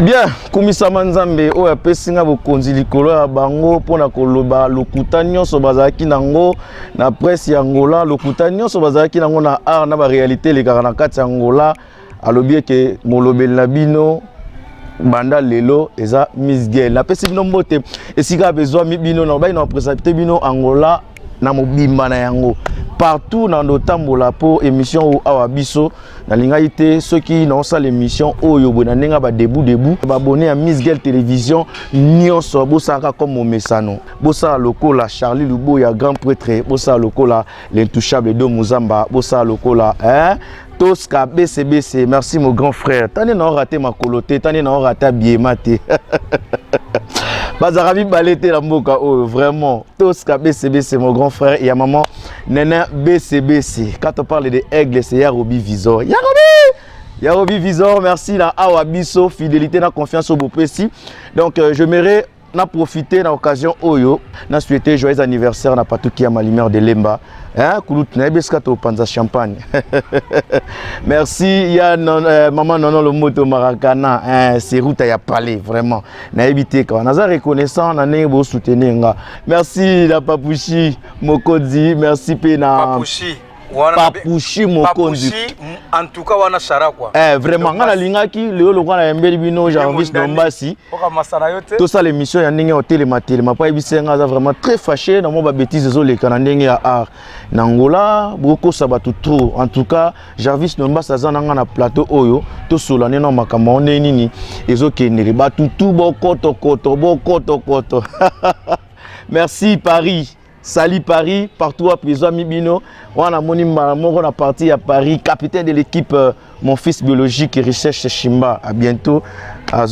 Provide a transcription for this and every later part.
Bien, Kumisa Manzambe, oya pesinga bokonzi likolo ya bango pona koloba lokuta nyonso bazalaki nango na presse ya Angola, lokuta nyonso bazalaki nango na art na ba réalité lekaka na kati ya Angola, alobi ke molobeli na bino banda lelo eza Miss Girl. Na pesi bino mbote esika besoin mi bino na baina présenter bino Angola na mobimba na yango. Partout dans nos tambola pour émission ou awa biso na lingaité ceux qui n'ont pas l'émission oyo bonanenga ba debout abonné à Miss Girl télévision nyonso bosaka comme Momesano bosa lokola Charlie Luboya grand prêtre bosa lokola l'intouchable de Muzamba bosa lokola Tosca BCBC. Merci mon grand frère. Tane na raté ma coloté, tane na raté biemate. Bazarabi balete la mboka oh vraiment. Tosca BCBC mon grand frère et à maman Nena BCBC. Quand on parle de aigle c'est Yarobi Visor. Yarobi Visor, merci la Awabiso, fidélité na confiance au Bopesi. Donc je m'irai na profiter na occasion oyo na souhaiter joyeux anniversaire na patuki ya Malimère de Lemba kulut na beskato panza champagne. Merci ya maman nono le moto marakana c'est route ya parler vraiment na éviter quand naza reconnaissant na ndenge bo soutenir nga. Merci la Papouchi Mokonzi, merci pe na Papouchi Papouchi Mokonzi. En tout cas wana shara quoi. Vraiment ngana lingaki leo lokwa na mbeli bino Jarvis Ndombasi. Tout ça l'émission ya ndenge hotel ma pa ibisenga za vraiment très fâché na mo ba bêtises zo le kana ndenge ya art. Na Angola beaucoup ça ba tout trop. En tout cas Jarvis Ndombasi azana ngana plateau oyo to solane na makambo nini ezo kenele ba tout bokoto. Merci Paris. Salut Paris, partout à Piso Mibino. On a mon parti à Paris, capitaine de l'équipe, mon fils biologique et recherche Chimba. À bientôt. Les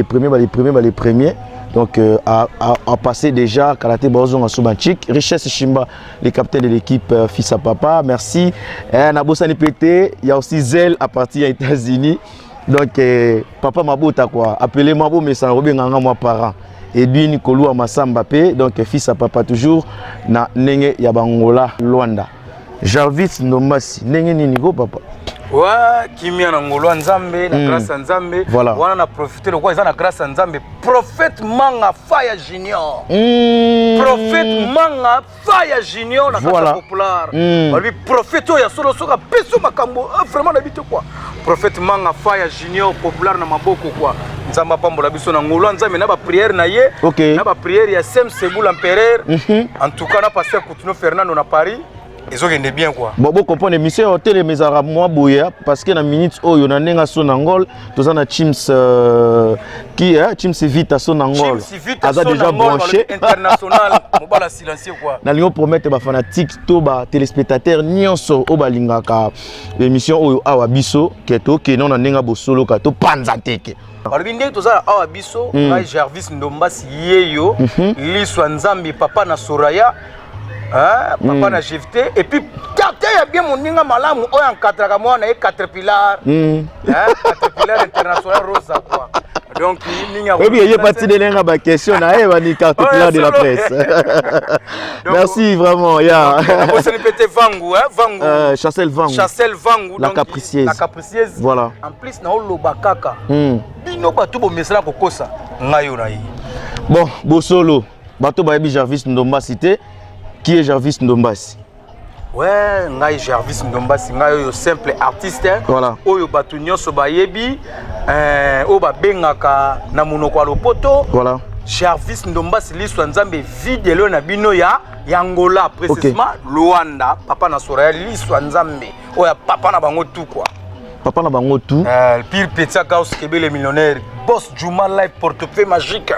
premiers. Donc à passer déjà Karaté Bozon à Soubanchik, Richesse Chimba, les capitaines de l'équipe fils à papa. Merci. Nabosani Pété, il y a aussi Zelle à partir des États-Unis. Donc papa Mabota quoi. Appelez Mabo mais ça Robin moi parent. Edwin Kolua Massamba P, donc fils à papa toujours na nenge ya Bangola Luanda. Jarvis Ndombasi, nenge nini go papa? Ouais, kimia na ngolo nzambe na grâce nzambe. Voilà. Wana na profiter le quoi ça na grâce nzambe. Prophète Manga Faya Junior. Prophète Manga Faya Junior na voilà. Kata populaire. Babi prophète ya solo soka peso makambo vraiment n'habite quoi. Prophète Manga Faya Junior populaire na maboko quoi. Nzamba pambola biso na ngolo nzambe na ba prière na ye. Okay. Na ba prière ya Sem Sebou l'empereur. En tout cas na passé Coutinho Fernando na Paris. Ils ont gagné bien quoi. Bon, comprendre l'émission hôtel mais à moi boya parce que na minute oh yon a nenga son angol tous en a Chims qui est Chims vite son angol. A déjà branché international mobile silencieux quoi. Na lion promettre ba fanatique to ba téléspectateurs nyonso o balinga ka l'émission oyo awa biso keto ke non na nenga bo solo ka to panza teke. Balbinde to za awa biso ngai Jarvis Ndombasi yeyo liswa nzambi papa na Soraya. Papa na GFT et puis il y a bien mon ninga malamu o en 4 mois na Caterpillar Caterpillar international rosa quoi donc ninga oui il y a parti de l'inga ba question na ni Caterpillar de la presse. Merci vraiment ya on se répéter Vangu Vangu Chassel Vangu la capricieuse voilà en plus na oloba kaka bino batu bo mesala kokosa ngayo na yi bon bosolo bato ba yebi Jarvis Ndombasi te. Qui est Jarvis Ndombasi? Ouais, ngai Jarvis Ndombasi, ngai yo simple artiste. Voilà. Oyo batu nyonso ba yebi, o ba bengaka na monoko lopoto. Voilà. Jarvis Ndombasi liswa nzambe vidéo na bino ya Angola précisément Luanda, papa na Soraya liswa nzambe. Oya papa na bango tout quoi. Papa na bango tout. Pire Petia Gauss Kebe le millionnaire, boss Juma Live portefeuille magique.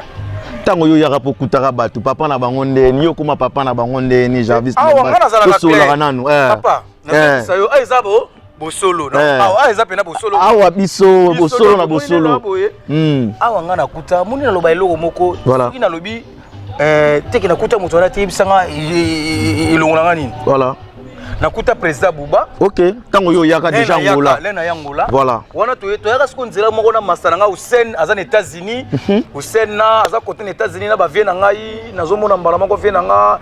Tango yo yara pokutara batu papa na bango ndeni yo kuma papa na bango ndeni Jarvis Ndombasi solo nanu papa na sayo ezabo bosolo na eza pena bosolo awa biso bosolo na bosolo awa ngana kuta muni na loba eloko moko soki na lobi teke na kuta moto na tebisanga ilongolanga nini voilà nakuta président Bouba. OK, tango yo yaka déjà Angola. Lena Angola. Voilà. Wana to yaka siko nzela moko na masaranga Hussein aza na États-Unis. Hussein na aza côté na États-Unis na ba vie na ngai nazomona mbala moko vie na nga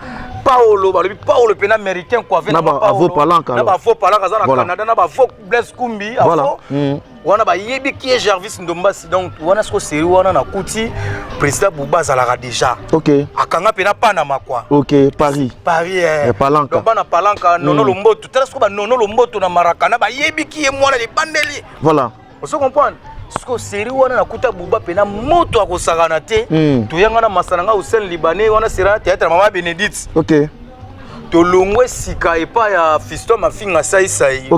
Paolo pena américain quoi avec na ba avo palanka na ba faux palanka za na Canada na ba faux Blaise Kumbi voilà wana ba yebi qui est Jarvis Ndombasi donc wana sko série wana na kuti président Bouba zalaka déjà OK akanga pena Panama quoi OK Paris palanka donc bana palanka nono lomboto tala sko ba nono lomboto na Marakana ba yebi qui est mwana de bandeli voilà vous comprenez sko série wana na kuta Bouba pena moto akosakana te to yanga na masananga Hussein Libanais wana sera théâtre Mama Bénédicte OK to longwe sika epa ya Fiston Mafinga sai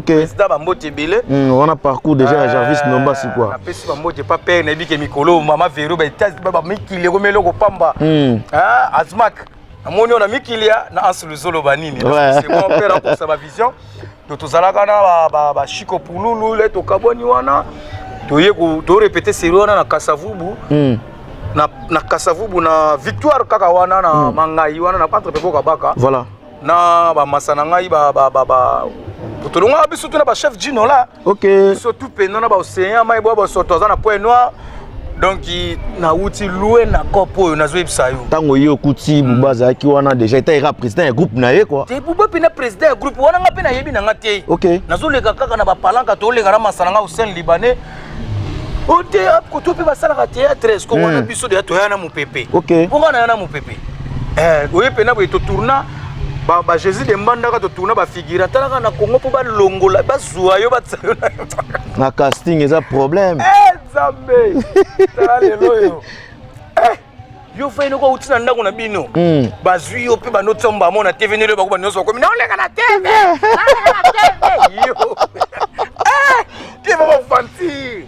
président bambote belé on a parcours déjà à Jarvis Ndombasi quoi na pesi bambote pa père na bike mikolo mama Vero ba etats ba mikili ko meloko pamba azmak amoni on a mikilia na ansuluzolo banini c'est mon père pour sa vision to tozalaka na ba Chico Pululu le to kaboni wana to yeko to répéter série wana na Kasavubu na Kasavubu na victoire kaka wana na mangai wana na patre peko kabaka voilà na ba masana ngai ba tolonga biso tuna ba chef Gino là OK surtout pena na ba océan mai bo soto za na point noir donc na uti loué na kopo na zo ipsa yo tango yo kuti Bouba zaki wana déjà était président un groupe na ye quoi te Bouba pena président un groupe wana nga pena yebi na ngate OK na zo leka kaka na ba palanka to leka na masana nga Hussein Libanais o te ko to pe ba sala ka théâtre est-ce ko wana biso de to yana mupepe OK bonga na yana mupepe oye pena bo to tourna ba Jésus de Mbandaka to tourna ba figura talaka na Congo po ba longola ba zuwa yo ba tsayo na casting eza problème Zambe tala lelo yo yo fa ino ko utina ndako na bino ba zui yo pe ba no tsomba mona TV ne ba ko ba nyoso ko mina oleka na TV yo tu vas me fanti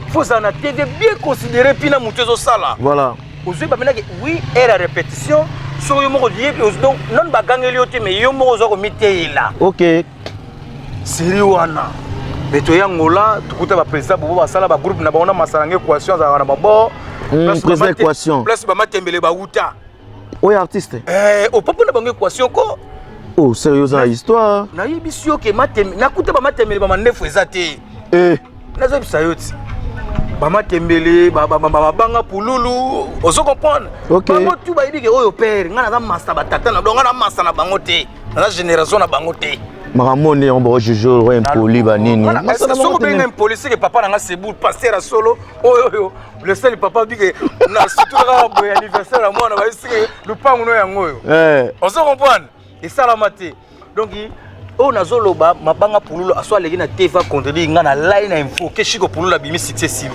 faut ça na TV bien considéré pina mutezo sala voilà ozui ba menaki oui et la répétition so yo moko die donc non ba gangeli yo te mais yo moko zo ko mitela OK série wana beto yangola tukuta ba président Bouba basala ba groupe na baona masalange équation za na babo président équation place ba matembele ba uta oui artiste au papa na bango équation ko oh sérieusement histoire na yebisio ke matem na kuta ba matembele ba mandefu ezate na zo bisayoti ba matembele ba banga pululu ozo comprendre bango tu ba yibike oyo père ngana za master ba tata na donga na master na bango te na génération na bango te maramoni on va jojo ouais impoli banini soko benga impoli c'est que papa nanga sebou passer à solo oyo le seul papa bike na surtout ka boy anniversaire à moi na ba sike le pango no yango yo ozo comprendre et ça la maté donc o nazoloba mabanga pululu aswa leki na TV contredire nga na line na info ke Chico Pululu bimi successive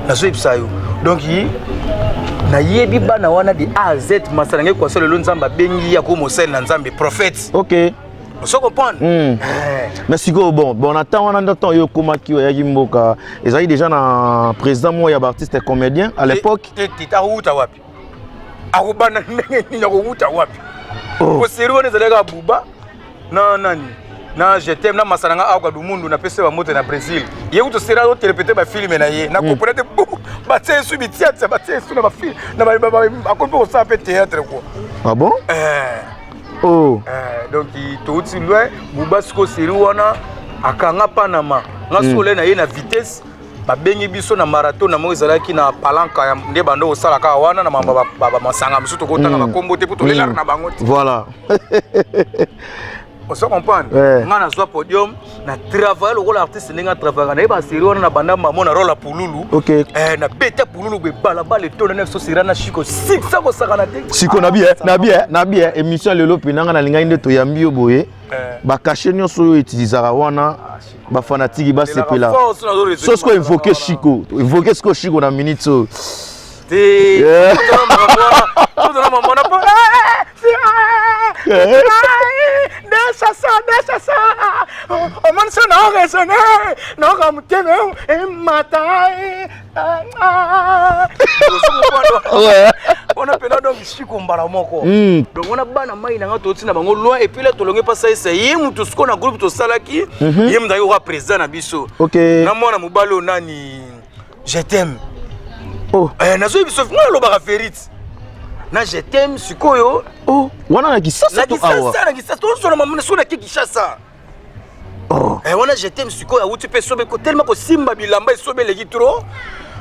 nazo ipsa yo donc na yebi bana wana di A Z masalange kwa solo lo nzamba bengi ya ko mosel na nzambe prophète OK on comprendre mais siko bon attend on a temps yo komaki ya yimboka ezali déjà na président moi ya artiste comédien à l'époque tita huta wapi akubana ndenge nyako huta wapi ko série on ezalaka Bouba na nani na je t'aime na masalanga akwa du mundu na pese ba moto na Brésil ye uto sera o répéter ba film na ye na comprendre ba tse su bi théâtre ba tse su na ba film na ba akompo ko sa pe théâtre quoi ah bon donc to uti loin Bouba sko série wana akanga Panama nga sole na ye na vitesse ba bengi biso na marathon na mo ezalaki na palanka ya nde bando osala ka wana na mamba ba masanga musu to kotanga ba kombo te puto lela na bango voilà on se comprend nga na zwa podium na travail le rôle artiste ninga travail na ba série wana na banda mamo na rôle Pululu OK na beta Pululu be bala le to na 9 so sira na Chico 600 ko saka na te Chico na bien émission lelo pinanga na linga inde to yambi yo boye ba cacher nyonso yo utilizaka wana ba fanatiki ba sepela so sko invoquer Chico Chico na minute so te tout na mama na Deixa só. O mano só não ressonar. Não como tem meu matar. On a pena donc Chico Mbaramoko. Donc on a bana mai na ngato tina bango loin et puis là to longe passa ça yemu to sko na groupe to salaki. Yemu da yo président na biso. OK. Na mona mubalo nani je t'aime. Nazo biso ngalo ba ferit. Na je t'aime sikoyo wana na kisasa to awa na kisasa to so na mamuna so na kikishasa wana je t'aime sikoyo a uti pe sobe ko tellement ko simba bilamba sobe le gitro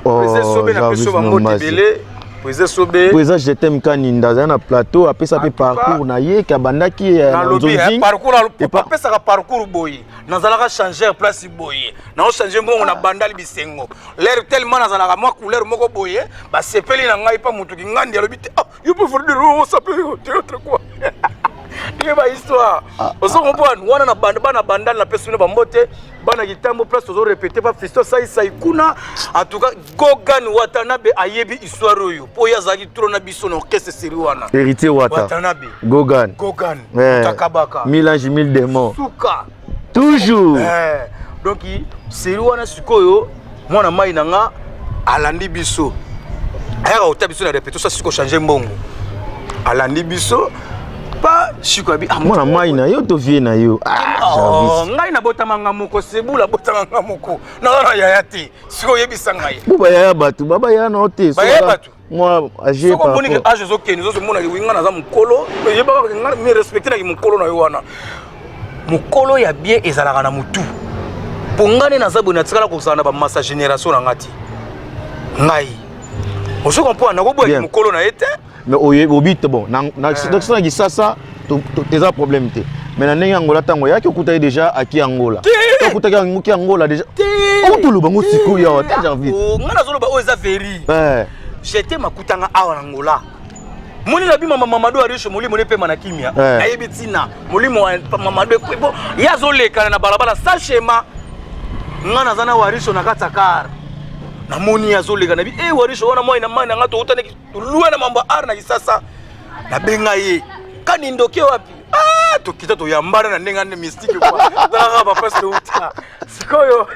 sobe na pe soba moti belé Poésie Sobe. Poésie je t'aime Kaninda na plateau après ça peut parcours na ye kabandaki na lobby parcours après ça parcours boy. Nazalaka changer place boy. Na changer mbongo na bandali bisengo. L'air tellement nazalaka moi couleur moko boy, ba sepeli na ngai pa mutu ki ngandi alobi te. Ah, you peux faire de ça peut être quoi. Ba histoire. Oso comprendre wana na bandali na personne ba mbote bana kitambo place ozo répéter pas Fisto Saïsa ikuna en tout cas Gogan Watanabe ayebi histoire oyo po yazaki trop na biso na orchestre seri wana héritier Watanabe Gogan Takabaka Milange mille démons Suka toujours donc seri wana sikoyo mwana mai nanga alandi biso aya ota biso na répétition siko changer mbongo alandi biso pas chikobi mwana mai na yo to vie na yo ngai na botamanga moko sebula botamanga moko na yaya te siko yebisa ngai buba yaya batu baba yaya na ote so batu moi age pas ko bonike age zo keni zo mona winga na za mukolo yeba ngai mi respecter na mukolo na yo wana mukolo ya bien ezalaka na mutu pongane na zabona tikala ko sana ba massa génération na ngati ngai ozo comprendre na ko boya mukolo na ete mais au but bon na ça qui ça tes problème té mais na ndenge Angola tango yaki okuta déjà aki Angola okuta ki Angola déjà on tout le bango siku ya déjà vite ngana zo loba oza veri j'étais makutanga awa Angola moni na bima Mamadou Arisho molimo ne pe manakimia na yebitina molimo Mamadou ko ya zo leka na balabala sa schéma ngana zana Warisho na katakar na moni ya zo leka na bi Warisho wana moi na mani ngato utane luwa na mambo ar na kisasa na benga ye kani ndoke wapi to kita to yambana na nenga ne mystique kwa dara ba passe uta sikoyo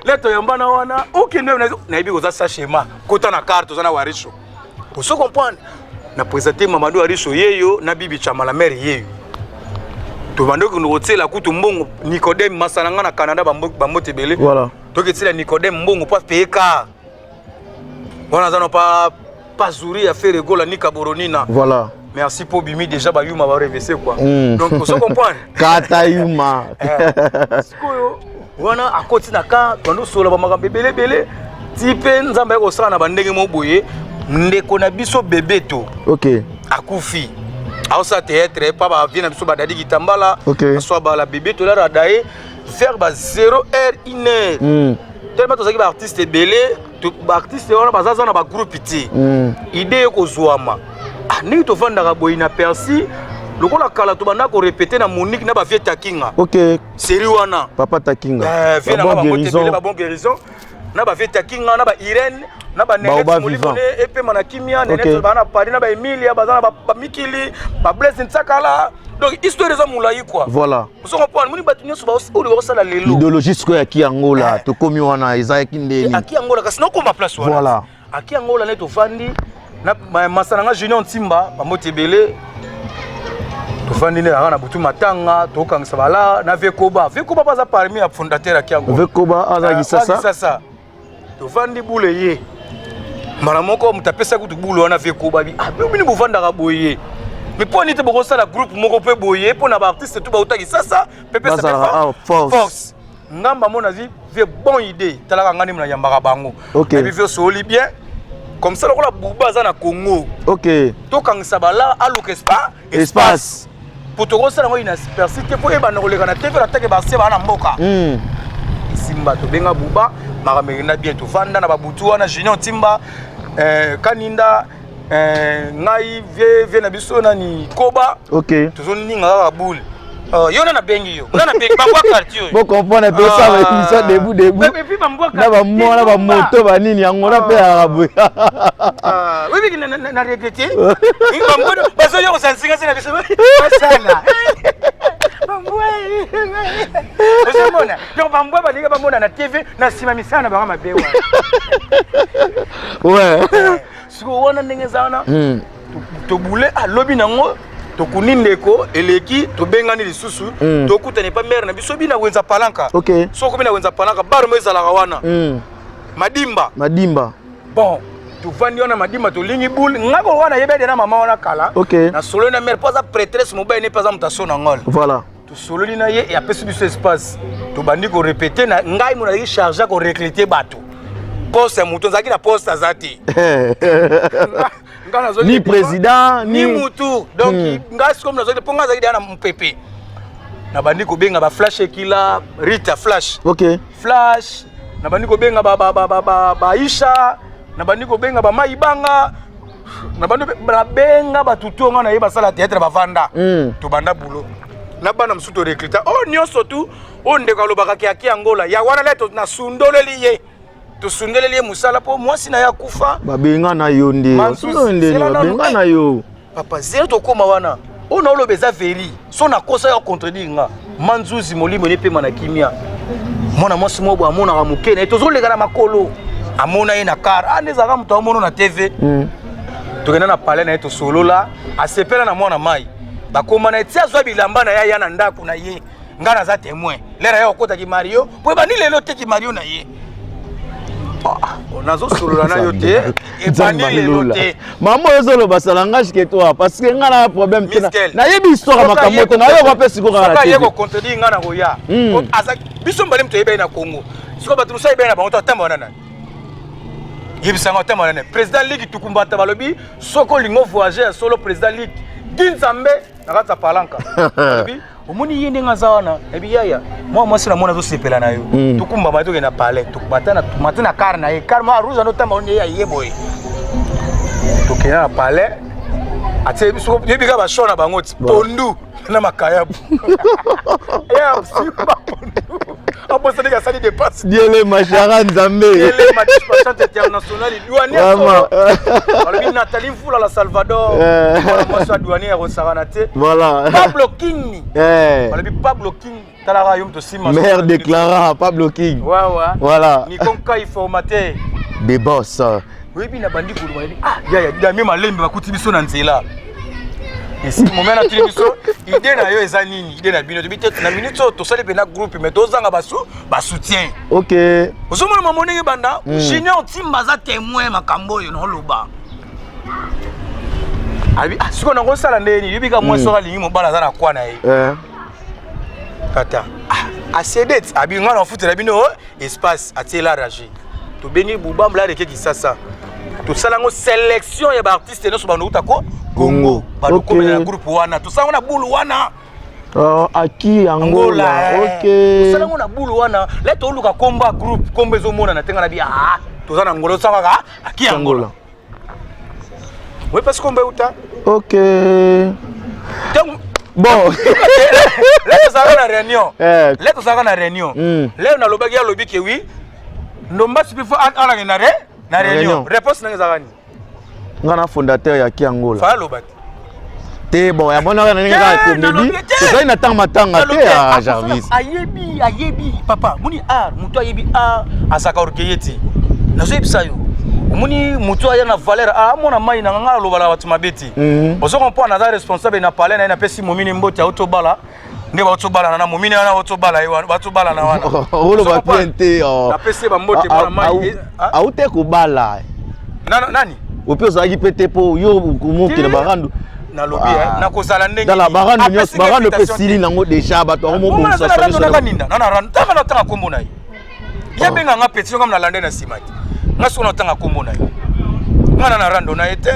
leto yambana wana ukinde na ibi koza sa schéma kota na carte zana Warisho pour se comprendre na présenter Mamadou Arisho yeyo na bibi Chamala mère yeyo to bando ko hôtel kutu mbongo Nicodème Masananga na Canada bambote belé voilà to ketila Nicodème mbongo pas payer car wana zana pas zuri à faire rigola ni kaboronina voilà merci pour bimi déjà ba yuma ba reverser quoi donc on se comprend kata yuma sikoyo wana akoti na ka bando sola ba makambe belé tipe nzamba ko sala na bandenge mo boye ndeko na biso bebeto OK akufi ausa théâtre pas ba vient na biso ba dadi kitambala soit ba la bebeto la radaye faire ba 0h1h tellement tozaki ba artiste belé to ba artiste wana bazaza na ba groupe ti idée ko zwama ni to vanda boy na Percy lokola kala to banda ko répéter na Monique na ba vie takinga OK série wana papa takinga vie na ba bon guérison na ba vie takinga na ba Irène na ba Nenette Molibone epe manakimia Nenette bana Paris na ba Emilia bazana ba Mikili ba Blaise Ntsakala donc histoire za mulayi quoi voilà vous comprenez moni batunyo so ba o sala lelo idéologie ko ya ki Angola to komi wana ezaki ndeni aki Angola kasi no koma place wana voilà aki Angola ne to fandi na masananga Junior Ntimba ba motebele to fandi ne na butu matanga to kangisa bala na Vekoba baza parmi ya fondateur aki Angola Vekoba azaki sasa to fandi bule ye mara moko mutapesa kutu bulu wana Vekoba bi bini bovanda ka boye mais pour nite boko sala groupe moko pe boye pour na ba artiste tout ba utaki sasa pepe ça force ngamba mona zi vie bonne idée talaka ngani mna yambaka bango et puis vie soli bien comme ça la buba za na Congo OK to kangisa bala aluka espace pour to sala ngo ina persiste pour eba na koleka na TV la take ba se ba na mboka simba to benga buba makamena bien to vanda na babutu wana Junior Ntimba Kaninda ngai vie na biso nani Koba OK tozoni ninga ka boule yo na bengi yo na bengi bangwa quartier bon comprendre pe ça va émission debout na ba mona ba moto ba nini Angola pe arabu oui na regretter bangwa bazo yo sansinga sena biso sala bangwa osemona yo bangwa ba liga bamona na TV na sima misana ba kama bewa ouais siko wana ndenge zana to boule a lobi nango to kunindeko eleki to bengani lisusu to kutane pa mère na biso bina wenza palanka OK soko bina wenza palanka baro meza la wana madimba bon to vandi wana madimba to lingi boule ngako wana yebede na mama wana kala OK na solo na mère pas prêtresse mobile ne pas mutation na ngol voilà to solo na ye et après biso espace to bandi ko répéter na ngai mona yi charger ko recruter bato poste mutu nzaki na poste azati ni président ni mutu donc ngasi comme nazo ponga nzaki na mpepe na bandi ko benga ba flash ekila Rita flash OK flash na bandi ko benga ba Aisha na bandi ko benga ba Maibanga na bandi benga ba tutonga na yeba sala théâtre ba vanda to banda bulo na bana msuto recruter nyonso tu ndeko alobaka ki Angola ya wana leto na sundoleli ye to sundoleli ye musala po mwasi na ya kufa babenga na yo nde babenga na yo papa zero to koma wana ona olobeza veri so na kosa ya contredire nga manzuzi molimo ne pe mana kimia mona mwasi mobo amona ka mukene tozolega na makolo amona ye na car anezaka muto amona na TV tokenda na palais na ye to solola asepela na mwana mai bakoma na etia zwa bilamba na ya na ndako na ye ngana za témoin lera ya okota ki Mario po ba ni lelo te ki Mario na ye nazo solola na yo te e ba ni lelo te maman yozolo basalangage ke toi parce que ngana problème te na yebi histoire makamoto na yo ko pe siko ngana te ko contredire ngana ko ya asa biso mbale mto yebe na Congo siko batu sa yebe na bango to tamba nana yebisanga tamba nana président ligue tukumbata balobi soko lingo voyager solo président ligue Ginzambe nakata palanka ebi omoni yende ngazawana ebi yaya moi sina mona zo sepela na yo tukumba ba toke na palais tukubatana matana car na ye car ma rouge no tamba onye ya yeboy tokena na palais ate biso yebika ba shona bango pondu na makayabu ya siba pondu apo ça déjà sali dépasse diele machara nzambe diele ma dispatchante internationale douanier alors Nathalie Mfula la Salvador moi ça douanier Rosaranate voilà Pablo King alors Pablo King talara yom to sima maire déclara Pablo King voilà ni konka informateur des boss oui bi na bandi ko ya dami malembe bakuti biso na nzela ici moment na télévision idée na yo eza nini idée na bino bité na minute to sali pe na groupe mais tozanga ba soutien OK ozomona mamonenge banda junior timba za témoin makambo yo no loba abi siko na ngosala ndeni yibika mwa soka lingi mobala za na kwa na ye tata asedet abi ngana futu na bino espace atela raji to beni bubamba la ki sasa to salango sélection ya ba artiste no so bando utako Congo bado comme na groupe wana to sanga na bulu wana aki Angola OK to sanga na bulu wana leto luka komba groupe kombe zo mona na tenga na bi to sana ngolo sanga aki Angola oui parce qu'on uta OK donc bon leto sanga na réunion leo na lobaki ya lobi ke oui ndomba sipifu ala na réunion réponse na ngazani ngana fondateur ya Kiangola fa lobaki te bon ya mona na nga comédie to na tanga te ya Jarvis ayebi papa muni muto ayebi asaka orkeyeti nazo ebisayo muni muto aya na valeur mona mai na ngala lobala watu mabeti ozo kompo na za responsable na palais na pesi momini mboti autobala nde batobala na momini na autobala batobala na wana olo ba cliente na pesi ba mbote mona mai aute ko bala nani opio zaki pete po yo kumuki na barandu na lobi na kozala ndenge dans la barandu nyos barandu pe sili nango déjà bato mo bon ça ça na kaninda na randa tanga tanga kombo na ye yebenga nga petit ngam na lande na simati ngaso na tanga kombo na ye ngana na rando na ete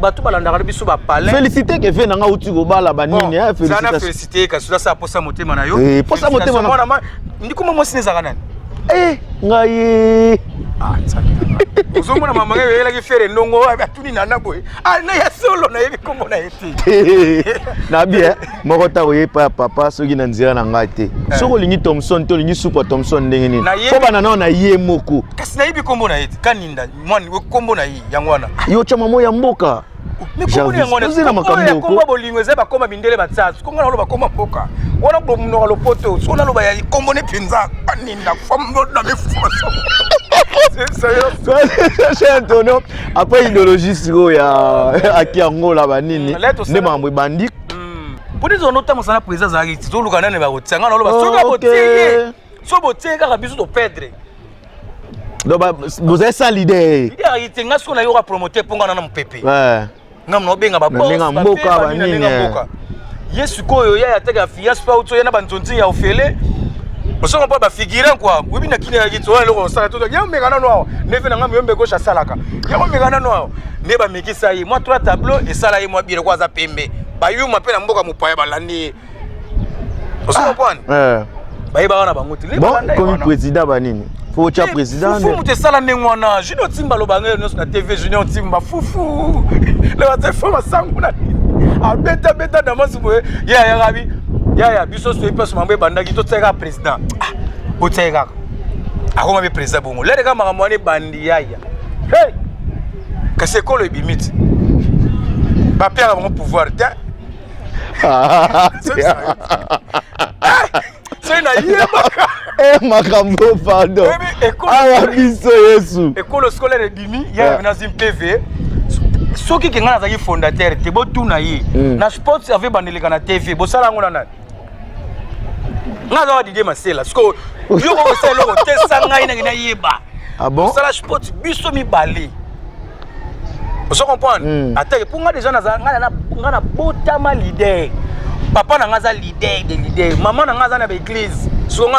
bato balanda biso ba palais féliciter que fait nanga uti ko bala banini féliciter sana féliciter ka ça posa motema na yo posa motema na ndikuma mo sineza kana ngai uzomona mama ngewe yela ki fere ndongo atuni nana boy na ya solo na yebi kombo na eti na bien moko ta oye papa soki na nzira na ngai te soko lingi Thompson to lingi Super Thompson ndenge nini ko bana na ye moko kasi na yebi kombo na eti kaninda mwani we kombo na yi yangwana yo chama mo ya mboka kombo bolingo eza bakoma bindele batsatsu konga lo bakoma mboka wana bo mnoka lopoto sona lo ba ya kombo ne pinza kaninda fambo na mefusa c'est Antonio après idéologie siko ya aki Angola banini ne mamwe bandi poni zo nota mosana président za ki to luka nane ba kotsanga na lo ba soka botiye so botiye ka biso to perdre donc vous êtes ça leader leader nga so na yo ka promoter ponga na mpepe ngam no benga ba boss mboka banini yesu koyo ya teka fiaspa uto yana banzonzi ya ofele Oso ko ba figurant quoi. Oui na kini ya kitu wala loko sala to. Ya mekana no. Neve na ngam yombe gauche salaka. Ya mekana no. Ne ba mekisa yi. Moi 3 tableaux et sala yi moi bire kwa za pembe. Ba yu mapela mboka mupaya balandi. Oso comprendre? Ba yi ba wana banguti. Bon, comme président ba nini? Faut tia président. Fufu muté sala nengwana. Junior Timba lo bangé no na TV Junior Timba fufu. Le wa te fama sanguna. A beta dans ma soupe. Ya rabi. Ya biso so epes mambe bandaki to tseka président. O tseka. Akoma be président bongo. Le reka makamwani bandi ya. Hey. Kase ko le bimit. Ba père mon pouvoir. C'est na yeba. Makambo pardon. Ah biso Yesu. École scolaire bimi ya na zim PV. Soki ki ngana zaki fondateur te bo tuna yi. Na sport avait bandeleka na TV. Bo sala ngona na. Nga za Didier Masela sko yo ko selo ko te sanga ina ngina yeba. Ah bon? Sala sport biso mi bali. Vous comprenez? Attends, pour nga déjà na botama leader. Papa na ngaza leader de leader. Maman na ngaza na ba église. So nga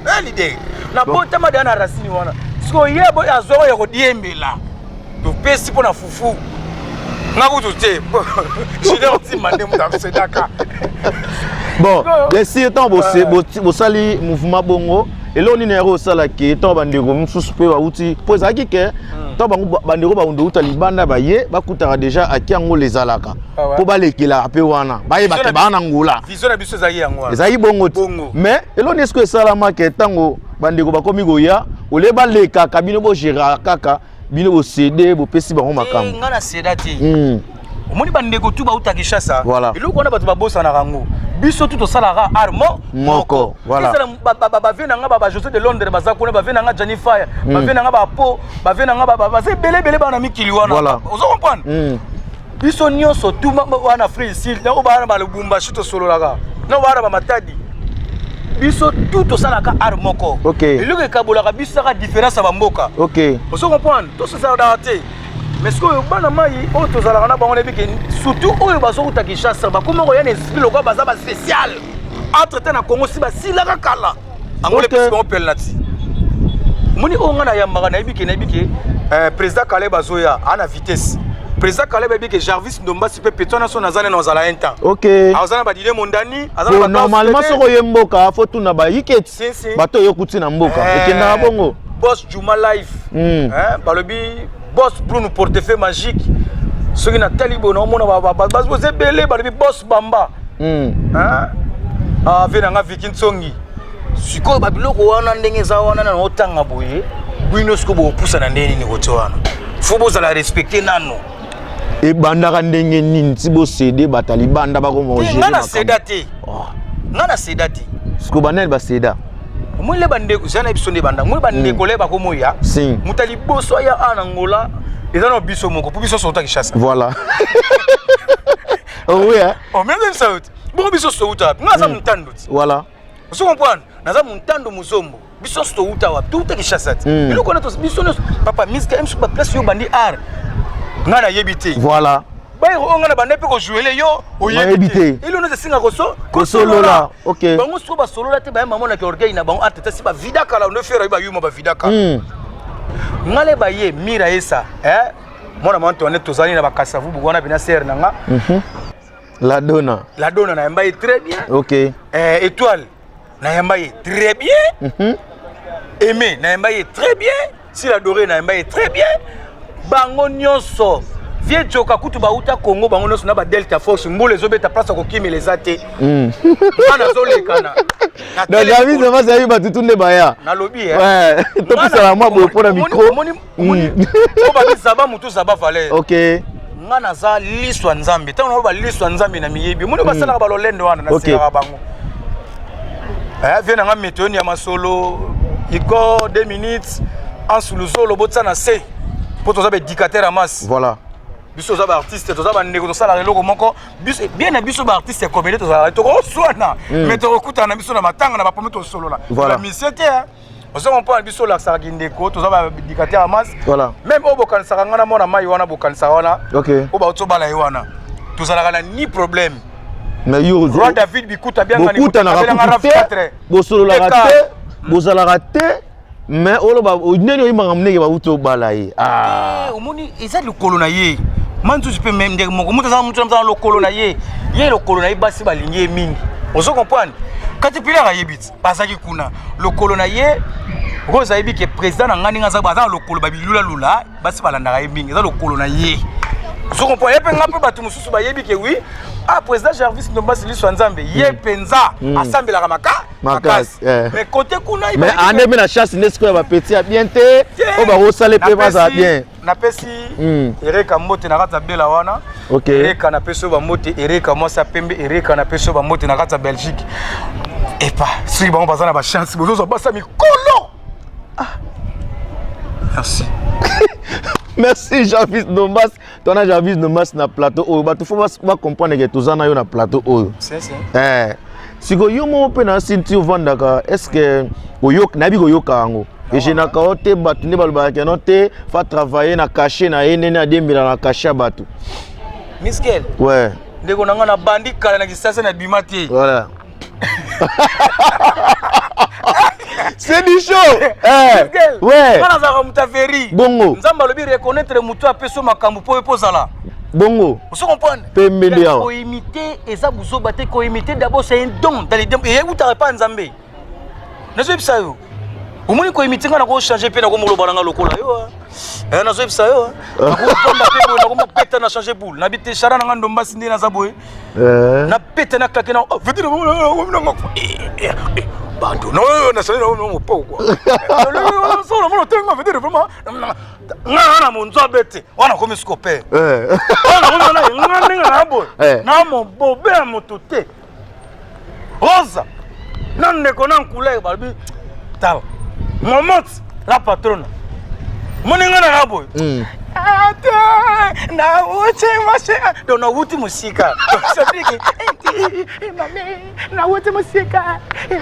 na leader. Na botama de na racine wana. Sko yebo ya zo ya ko diembela. To pesi pour na fufu. Nga kutu te. Jide oti mande mu ta sedaka. Bon, les étant bo sali mouvement bongo et là on est au sala qui étant bandeko msusu pe bauti poza kike to bandeko ba undo uta libanda ba ye ba kutara déjà akiango les alaka po ba lekela pe wana ba ye ba te ba na ngula vision na biso za yango ezai bongo mais et là on est ce que sala ma ke tango bandeko ba komi goya ole ba leka kabino bo gérera kaka bino bo céder bo pesi ba makambo ngana cédati omoni bandeko tu ba uta Kishasa eloko na bato ba bossa na rango biso tout salara armo moko voilà ba vena nga ba José de Londres baza ko ba vena nga Jennifer ba vena nga ba po ba vena nga ba se belé ba na mikili wana ozo comprendre biso nyonso tout wana frère ici na ko ba na lubumba shito solo laka na ba ba matadi biso tout salaka armoko eloko ekabolaka biso ka différence ba mboka ozo comprendre to ça daté mais ce que bana mai auto zalaka na bango lebiki surtout oyo bazo kuta Kishasa ba kuma ko yana esprit lokwa baza ba spécial entre temps na Congo si ba silaka kala angole pesi ko pelnati muni o ngana yambaka na ibiki président Kaleb Azoya ana vitesse président Kaleb ibiki Jarvis Ndomba si pe petona so nazane na zala enta azana ba dile mondani azana ba normalement so ko yemboka faut tuna ba yiketi bato yokuti na mboka ekenda bongo boss Juma life balobi boss Bruno portefeuille magique ceux qui na talibo na mona ba vous belé ba boss bamba vena nga vikin songi siko ba biloko wana ndenge za wana na otanga boye bwino siko bo pusa na ndeni ni koto wana faut boza la respecter nano e banda ndenge nini ti bo céder batali banda ba ko manger ngana cédate ngana cédate siko banel ba céda mwile bandeko zana biso ne banda mwile bandeko leba ko moya mutali boso ya anangola ezana biso moko pour biso sota Kishasa voilà oh oui oh même ça bon biso sota ngaza mutando voilà vous comprenez naza mutando muzombo biso sota wa tout Kishasa eloko na to biso papa miska em sur place yo bandi art ngana yebite voilà ba on ngana bande pe ko jouer yo oyebite ilo no singa ko solola OK bango so ba solola te ba maman na ki orgueil na bango ateta si ba vida kala on faire ba yuma ba vida kala ngale ba ye mira esa mona manto on tozali na ba kasavu bugona bina ser nanga la donna na yamba très bien OK étoile na yamba très bien aimé na yamba très bien si la dorée na yamba très bien bango nyonso vie joka kutu ba uta Congo bango nyonso na ba Delta Force mbole zobeta place ko kimele zate bana zolekana na David ça va ça ba tutunde baya na lobby ouais to pisa la moi pour le micro o ba bizaba mutu zaba valeur OK ngana za liswa nzambe tango ba liswa nzambe na miyebi muni ba sala ba lolendo wana na sika bango viens nga météo ya masolo iko 2 minutes en sous le sol botsa na C pour tous les dictateurs à masse voilà biso za ba artiste to za ba ndeko to sala reloko moko biso bien na biso ba artiste comédie to za to ko swana mais to kuta na biso na matanga na ba promet to solo la la misete on se comprend biso la sala ndeko to za ba dictateur à masse voilà même au bokan sala ngana mona mai wana bokan sala wana OK o ba to bala wana to sala na ni problème mais yo roi David bikuta bien ngani bikuta na ra bo solo la raté bozala raté mais oloba neni oyimaka muneke bauto balaye omoni eza lokolo na ye mantu tu peux même dire moko mutu za mutu na lokolo na ye lokolo na ye basi balingi mingi ozo comprendre Caterpillar a yebit bazaki kuna lokolo na ye Rosa yebi ke président na ngani ngaza baza lokolo babilula lula basi balanda mingi eza lokolo na ye ozo comprendre ye pe ngape batu mususu ba yebi ke oui président Jarvis Ndomba Siliso Nzambe ye penza asambela makasi mais côté kuna mais ande na chasse nesiko ya ba petit a bien te o ba rosale pe baza bien na pesi Ereka Mote na kata bela wana Ereka na peso ba Mote Ereka Mosa Pembe Ereka na peso ba Mote na kata Belgique et pas si bon baza na ba chance bozo basa mikolo merci merci Jarvis Ndomba ton Jarvis Ndomba na plateau o ba tu faut pas comprendre que tous na yo na plateau o c'est siko yo mo pe na ceinture vandaka est-ce que oyok nabi koyoka ngo et je na kaote batu ne balba ke note fa travailler na cacher na ene na dembila na cacher batu Miskel ouais ndeko nanga na bandi kala na kisasa na bimati voilà c'est du show ouais kana za mutaferi bongo nzamba lobi reconnaître mutu apeso makambu po epozala bongo vous comprenez pembele ko imiter eza buzo baté ko imiter d'abord c'est un don dans les dons et vous t'arrêtez pas nzambe nazo epsa yo omoni ko imiter ngana ko changer pe na ko moloba nga lokola yo nazo epsa yo ko tomba pe na ko peta na changer boule na bité chara na Ndomba Sindi na zaboye na peta na klake na vedire bando no na sala no po quoi solo mo tengo vedere vraiment na monzo bete wana comme scope wana na bo na mo bobe motote rosa nan ne konan kule balbi taw moment la patronne moninga na bo ate na uche mashe dona wuti musika sabiki mama na wuti musika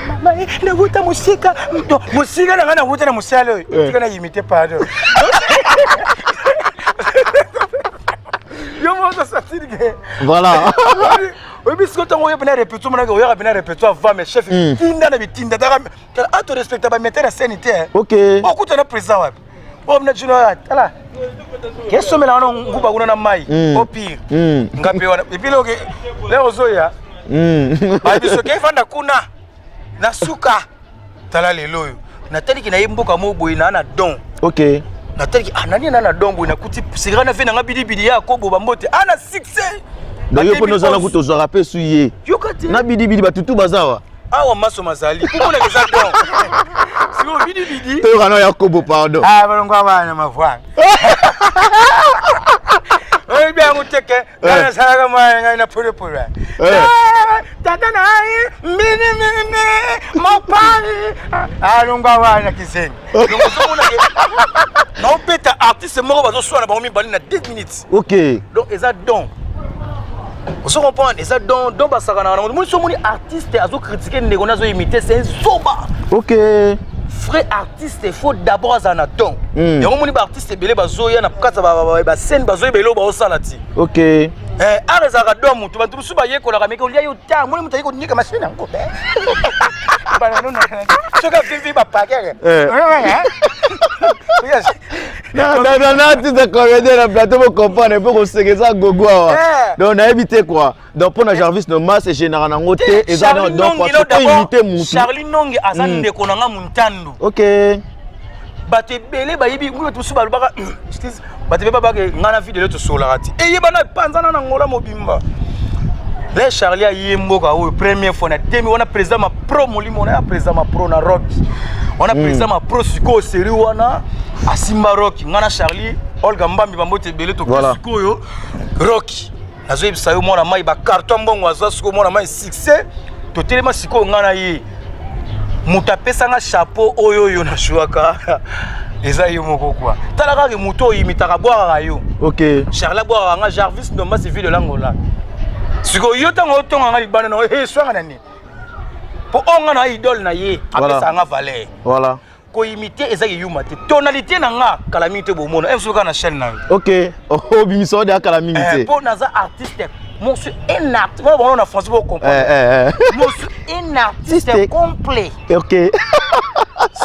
mama na wuti musika musika na wuti na musalo tika na imite pardon yo mo ça tirige voilà oui bisco tango yo bena répéto mona yo bena répéto avant mes chefs tinda na bitinda dara ato respecta ba mettre la sanitaire OK okuta na président wapi on na jino tala keso mela wana nguba kuna na mai au pire ngape wana epiloge leo zoya ba biso ke fanda kuna na suka tala lelo yo na tali na yimboka mo boy na don OK na tali anani na don boy na kuti sigana fe na ngabidi bidi ya ko boba mbote ana succès donc yo pono zala kuto zo rapper suye na bidi bidi batutu bazawa awa maso mazali kuna keza don sio bidi bidi to kana Yakobo pardon balongo abana mavwanga oi bien muteke kana sala mwa na pole pole tata na mini mopali alongo abana kiseni donc sokona na opeta artiste moko bazo swana ba mi bali na 10 minutes OK donc eza don vous comprenez ça don basakana na mo so moni artiste azo critiquer ndeko nazo imiter c'est un zoba OK vrai artiste il faut d'abord un don et on moni ba artiste belé bazoya na kata ba scène bazoya belo ba osalati OK arezaka do mutu bantu suba yekola kameke olia yo ta moni mutu yeko nika machine encore bana non choka vivi ba pakere na tu te connais na plateau pour comprendre pour conseiller gogo donc on a évité quoi donc pour na Jarvis Ndomba c'est général nango te et ça donc pour imiter mutu Charlie Nongi azan de konanga muntando OK bate belé ba yibi mutu suba lubaka excuse bate baba ke ngana video to solarati et yebana panzana na ngola mobimba les Charlie a yemboka o première fois na demi on a président ma pro molimo on a président ma pro na rock on a président ma pro siko série wana asimba rock ngana Charlie Olga Mbambi bambote belé to siko yo rock nazo yebisa yo mona mai ba carton bongo azo siko mona mai succès to telema siko ngana yi muta pesa nga chapeau oyo yo na shuaka eza yo moko kwa tala ka ke muto imitaka boira yo OK Charles boira nga Jarvis Ndomba c'est ville langola siko yo tango tonga nga libana na swanga nani po onga na idole na ye apesa nga valeur voilà ko imiter eza yuma te tonalité na nga calamité bomona em soka na chaîne na OK oh bimiso de calamité po naza artiste monsieur un artiste bon on a français pour comprendre monsieur un artiste complet OK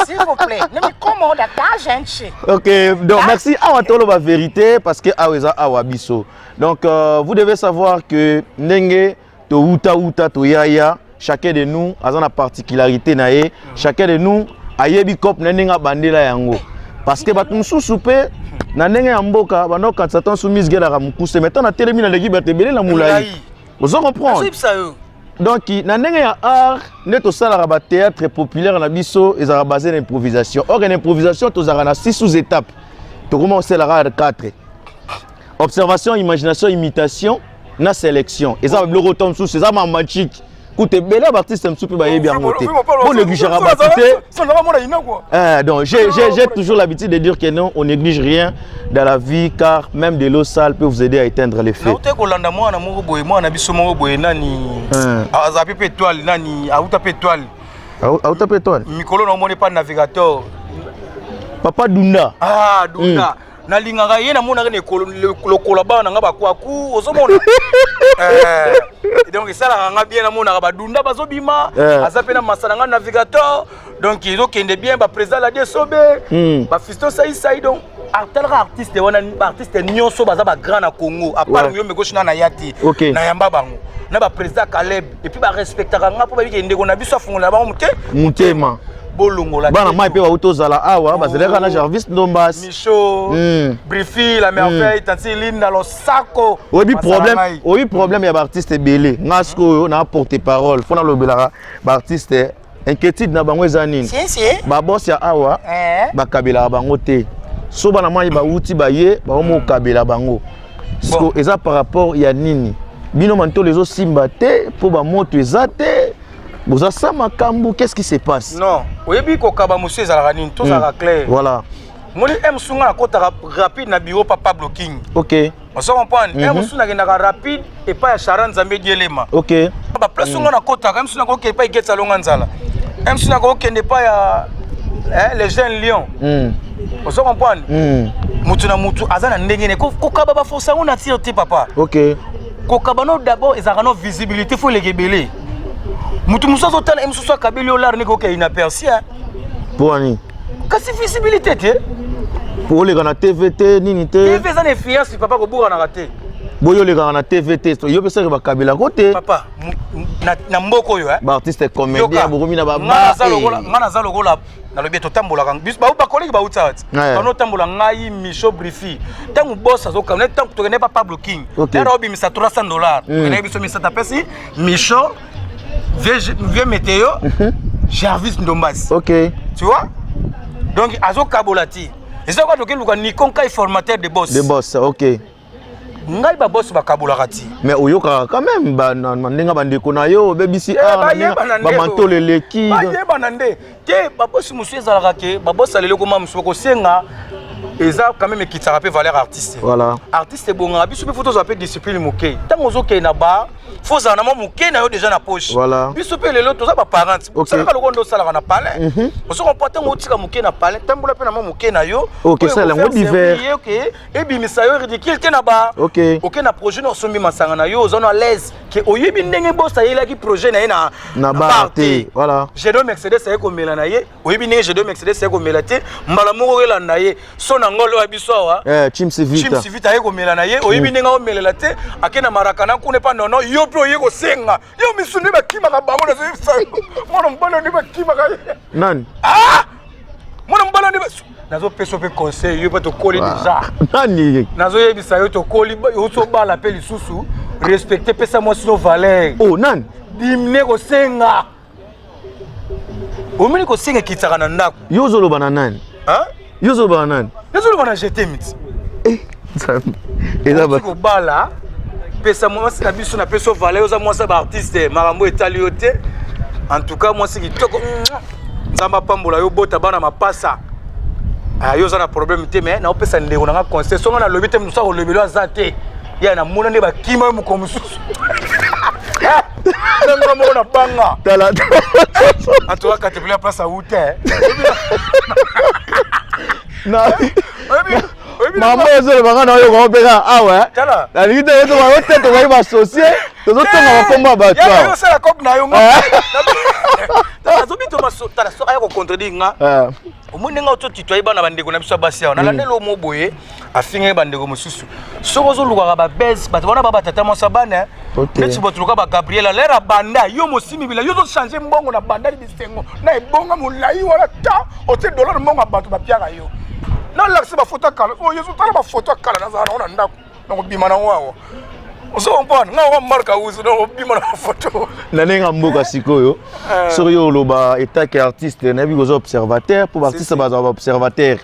S'il vous plaît, ne me commande pas, gente. Ok, donc merci à Watolo la vérité parce que Aweza Awabiso. Donc vous devez savoir que Nenge, to Uta, to Yaya, chacun de nous a une particularité nae, chacun de nous a yebi kop nenga bandela yango. Parce que batum soupé na ndenge ya mboka bano quand satan soumise gela ka mukuse maintenant na telemi na leki batebele la moulai. Vous comprenez? Donc na ndenge ya art neto sala ba théâtre populaire na biso ezara basé na improvisation. Or une improvisation tozara na 6 sous-étapes. To commencer la 4. Observation, imagination, imitation, na sélection. Et ça le retombe sous c'est ça ma magique. Écoutez, bel artiste me soupe bailler bien monté. On néglige pas. Donc j'ai toujours l'habitude de dire que non, on néglige rien dans la vie car même de l'eau sale peut vous aider à éteindre les feux. Papa Dunda. Ah, Dunda. Na lingaka ye na mona ne lokola ba na ngaba kwa ku ozomona donc ça la nga bien na mona ba Dunda bazobima azape na masala nga navigateur donc ils ont kende bien ba président la desobe ba fiston sai donc artiste wana ba artiste nyonso baza ba grand na Congo à part yo me gauche na yati na yamba bango na ba président Caleb et puis ba respectaka nga po ba bikende ko na biso afungola ba mutema bolongola bana mai pe autozala awa bazaleka na Jarvis Ndombas Micho Brifi la merveille Tantiline dans le saco oui problème ya ba artiste belé ngasko na porter parole fona lobelaka ba artiste inquiétude na bango ezanini ba boss ya awa ba kabela bango te so bana mai ba uti ba ye ba mo kabela bango so eza par rapport ya nini bino manto les autres simba te po ba moto ezate. Vous avez ça, Makambu, qu'est-ce qui se passe? Non, vous avez dit que monsieur Zalaranine, tout ça clair. Voilà. Moi, je suis rapide dans le bureau Papa Blocking. Ok. On se comprend. Je suis rapide et pas à Charan Zambé Dielema. Ok. Plus souvent, je suis pas à Getsalonganzala. Je suis pas les jeunes lions. On se comprend. Mutuna mutu azana ndengene ko kababa fo ça on attire papa. Ok. Ko kabano d'abord ils ont visibilité faut les gebele. Mutu musa zotal em susa kabeli olar ne ko ke inaperçu hein. Pour ani. Kasi visibilité te. Pour les gars na TVT nini te. TV ça ne fiance papa ko boura na raté. Boyo les gars na TVT yo pesa ba kabela côté. Papa na mboko yo hein. Ba artiste comédien bokomi na ba mana za logola na lobi to tambola kan bis ba collègue ba utsat. Bano tambola ngai Micho Brifi. Tangu boss azoka na tangu to ne pas Pablo King. Na robi misa $300. Na biso misa tapesi Micho vieux météo, Jarvis Ndombas. Ok. Tu vois? Donc, Azo Kabolati. Et c'est quoi que Nikon Kai formateur de boss. De boss, ok. Ngai ba boss ba Kabolati. Mais Oyoka quand même, ba ndinga bandeko na yo, BBC ba manto leleki. Ba yeba nande. Ke ba boss monsieur zalaka ke, ba boss alelo ko mamuso ko senga. Et ça quand même qui s'appelle valeur artiste. Voilà. Artiste bon, biso photos appelle discipline moké. Tant ozo ke na ba, faut ça na moké na yo déjà na poche. Voilà. Biso pe lelo to za ba parents. Ça ka lokondo sala na palais. On se comporte mo tika moké na palais, tambola pe na moké na yo. OK, ça la mode d'hiver. OK. Et bi misayo ridicule te na ba. OK. OK na projet no sombi masanga na yo, ozo à l'aise que oyebi ndenge boss ayela ki projet na party. Voilà. J'ai deux Mercedes ça ko mela na ye. Oyebi ndenge j'ai deux Mercedes ça ko mela te. Mbala moko ela na ye. Ngolo abisoa Chimsi Vita yeko melana ye oyibi ninga o melela te akena marakana kune pa nono yo pro yeko senga yo misune ba kima ka bango na zisa mona mbalo ni ba kima ka nani mona mbalo ni ba nazo peso pe conseil yo pa to koli déjà nani nazo yebisa yo to koli yo so bala pe lisusu respecter pesa moi sino valeur oh nani dimne ko senga o mini ko senga kitaka na ndako yo zolo bana nani hein Yozo banan. Yozo bana jeté mit. Et là ba ko bala pesa moi c'est na biso na peso valeur za moi ça ba artiste marambo etalioté. En tout cas moi c'est qui toko nzamba pambola yo bota bana mapasa. Ah yo za na problème te mais na opesa ndeko na conseil songa na lobi te musa ko lobelo azate. Ya na mona ne ba kima mu ko mususu. Nanga mo na banga. Tala. En tout cas quand tu veux la place à hôtel. Non. Maman, je vais vous dire, ah ouais. La limite de votre tête, on va y associer. tozotonga bakomba bato ya yo sala cop na yo nga azobito masota la soka ya ko contredire nga omoni nga oto titwa ibana bandeko na biso basi na landelo mo boye afinga bandeko mosusu soko zo luka ba base bato wana baba tata mo sabana neti botuluka ba Gabriela lera banda yo mosimi bila yo zo changer mbongo na banda di bisengo na ebonga mulai wala ta ote dollar mbongo bato bapiaka yo na lakse ba photo kala o yeso tala ba photo kala na zana ona ndako na bima na wawo ozo mpona nga wa marka uzo na bima na photo na nenga mboka sikoyo soyo loba état que artiste na bi gozo observateur pour artiste baza observateur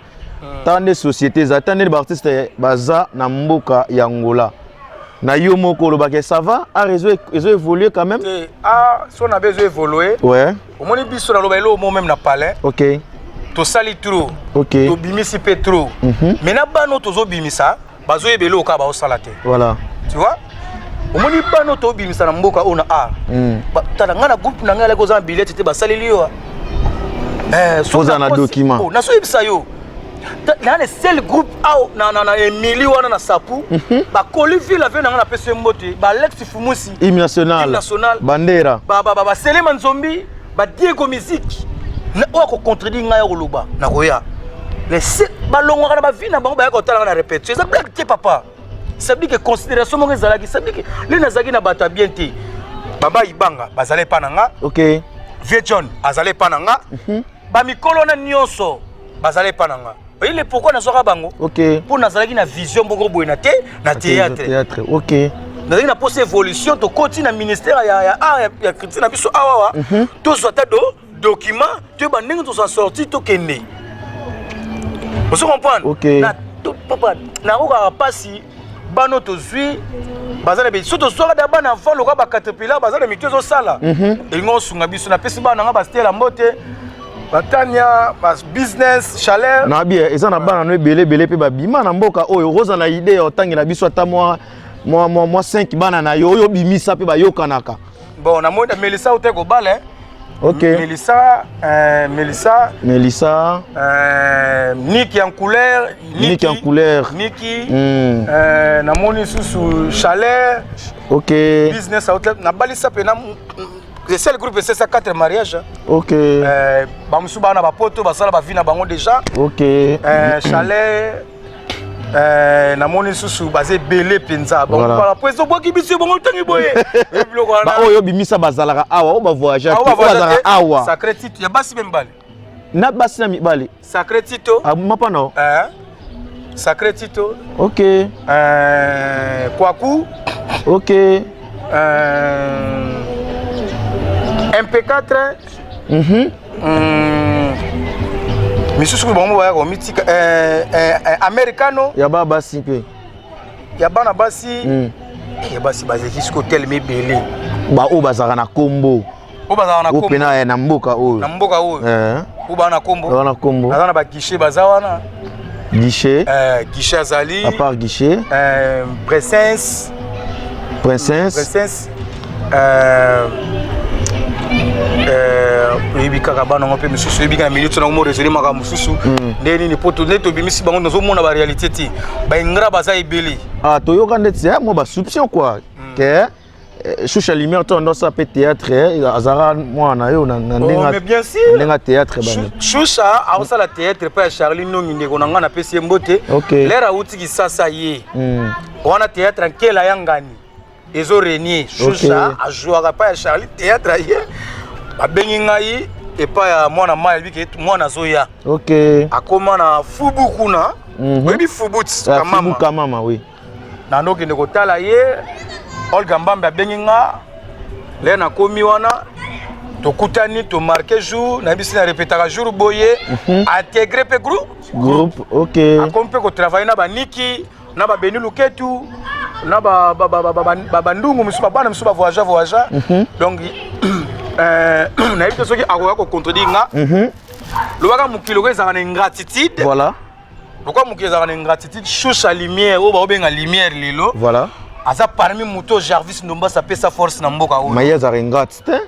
tant de sociétés attendent les artistes baza na mboka ya Angola na yo moko loba que ça va a réseau évoluer quand même si on a besoin évoluer ouais au moni biso na loba elo mo même na palais OK to sali trop OK to bimisi pe trop mais na bano tozo bimisa bazo ebelo ka ba o salate voilà tu vois au moni bano to bimisa na mboka ona tala ngana groupe na ngala ko za billet te ba saleli yo so za na document na so ibisa yo na le seul groupe na Emily wana na Sapu ba Kolivi la vena na pese mbote ba Alex Fumusi hymne national bandera ba Selema Nzombi ba Diego Musique na ko contredire nga yo loba na koya les ba longwa na ba vina bango ba ko tala na répéter ça blague te papa ça veut dire que considération mo ezalaki ça veut dire que les nazaki na bata bien te baba ibanga bazale pa nanga OK Vieux John azale pa nanga ba mikolo na nyonso bazale pa nanga. Il est pourquoi nous sommes bango. OK. Pour nous avoir une vision beaucoup bonne na théâtre. OK. Nous avons une possible évolution to continue na ministère ya critique na biso awa. To soit document, tu ba ndenge to s'en sortir to kende. Vous comprenez? OK. Na papa na ko pasi bano to zui bazana be soto soka da bana enfant loka ba caterpillar bazana mitezo sala. Ingo sunga biso na pesi bana nga ba stela mbote. Batania bas business chaleur na bien eza na bana no belé pe ba bima na mboka oyo roza na idée otangi na biso ata moi 5 bana na yo bimisa pe ba yokanaka bon na moda Melissa ote ko bale OK Melissa Niki en couleur Niki na moni susu chaleur OK business outlet na balisa pe na le seul groupe c'est ça 4 mariages. OK. Ba musuba na ba poto ba sala ba vie na bango déjà. OK. Chalet na moni susu basé belé penza. Bon para poezo boki biso bongo tangi boye. E biloko wana. Ba oyo bimisa bazalaka awa o ba voyager ko bazalaka awa. Sacré Tito ya basi bembali. Na basi na mibali. Sacré Tito. Mapa no. Sacré Tito. OK. Kwaku. OK. MP4 misusu bongo baya ko mitika americano ya ba basi pe ya bana basi ya basi bazeki siko tel mebele ba o bazaka na kombo o bazaka na kombo opena na mboka oyo o ba na kombo na ba guichet bazawana guichet azali à part guichet princesse ebika ka bana ngope misusu ebika na minute na mo réserver maka mususu ndeni ni poto neto bimisi bango nazo mona ba réalité ti ba ingra baza ebeli toyoka ndeti mo ba soupçon quoi que Choucha Lumière to ndo sa pe théâtre azara mwana yo na ndenga mais bien sûr ndenga théâtre bana Choucha a osala théâtre pa Charlie Nongi ndeko na ngana pesi mbote lera utiki sasa ye wana théâtre nkela yangani ezo renier Choucha a joué pa Charlie théâtre ye abengi ngai epa ya mwana mai biki mwana zoya OK akoma na fubu kuna webi fubu mama oui na ndoki ndeko tala ye Olga Mbambe abengi nga le na komi wana tokutani to marquer jour na bisi na répétaka jour boye intégrer pe groupe OK akompe ko travailler na ba Niki na ba Beni Luketu na ba ndungu musu bana musu ba voyager donc na yebite soki akoya ko contredire nga lobaka mokilo ko ezaka na ingratitude voilà pourquoi mokilo ezaka na ingratitude Choucha Lumière o ba obenga lumière lelo voilà aza parmi moto Jarvis Ndomba sa pesa force na mboka o mais ezaka ingratitude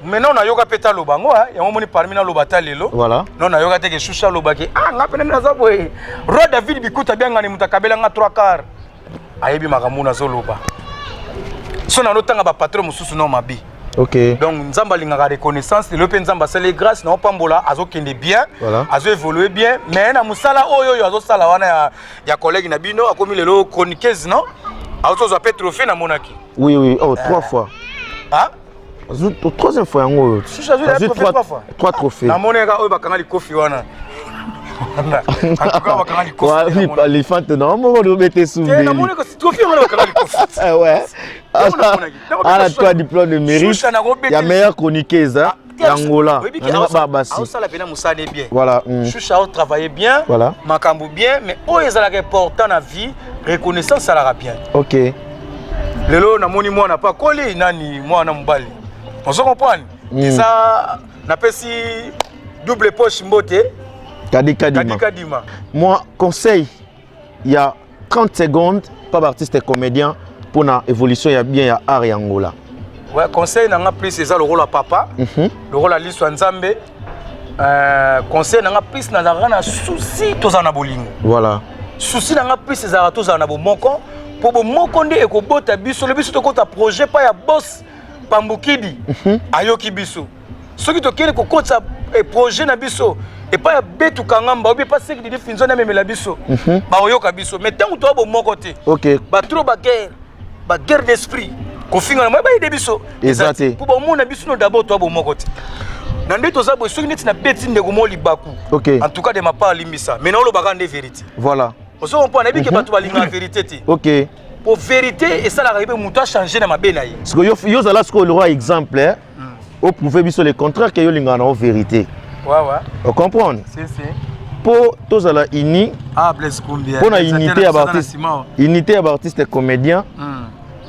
maintenant na yoka peta lobango yango moni parmi na lobata lelo voilà non na yoka te ke Choucha lobaki nga pena na za boye Ro David Bikuta bianga ni mutakabela nga 3 quarts ayebi makambo na zoloba so na lotanga ba patron mususu no mabe. OK. Donc nzamba lingaka reconnaissance le pe nzamba sale grâce na opambola azokende bien, voilà. Azo évoluer bien, mais na musala oyo azo sala wana ya collègue na bino akomi lelo chroniqueuse non? Azo zo pe trophée na monaki. Oui oui, oh 3 fois. Ah? Troisième fois yango. Trois trophées. Na moneka oyo bakanga likofi wana. En tout cas bakanga likofi. Ouais, les fans non, mo do bete souvenir. Na moneka trophée wana bakanga likofi. Ouais. Ah, toi diplôme de mérite. Il y a meilleur chroniqueuse d'Angola. Ah, ça la peine musane bien. Voilà. Choucha a travaillé bien. Voilà. Makambu bien, mais oh ils ont important na vie, reconnaissance ça la bien. OK. Lelo na moni moi na pas collé nani moi na mbali. On se comprend. Et ça na pesi double poche mbote. Kadima. Moi conseil il y a 30 secondes pas artiste et comédien pour na évolution il y a bien il y a art et Angola. Ouais, conseil n'a plus c'est ça le rôle à papa, le rôle à l'histoire nzambe. Conseil n'a plus na na souci tous en abolingo. Voilà. Souci n'a plus c'est ça tous en abomoko pour bomoko ndé eko bota biso le biso to kota projet pas ya boss pambukidi ayoki biso. Ce qui to kele ko kota projet na biso et pas ya betu kangamba ou bien pas ce qui dit finzo na memela biso. Ba oyoka biso mais tant to bomoko te. OK. Ba trop ba guerre d'esprit. Kofinga na ba ide biso. Exact. Pour ba mona biso no d'abord to bomoko te. Nande to za bo soki neti na beti ndeko mo libaku. OK. En tout cas de ma part limbisa. Mais non lo ba ngande vérité. Voilà. On se comprend na bi ke ba to ba linga vérité te. OK. Pour vérité et ça la ribe muto a changer na mabena yi. Parce que yo zala ce que le roi exemple hein. Au prouver biso le contraire que yo linga na vérité. Ouais. On comprend. Si. Pour tous la ini. Ah bless combien. Pour la unité à artiste. Unité à artiste et comédien.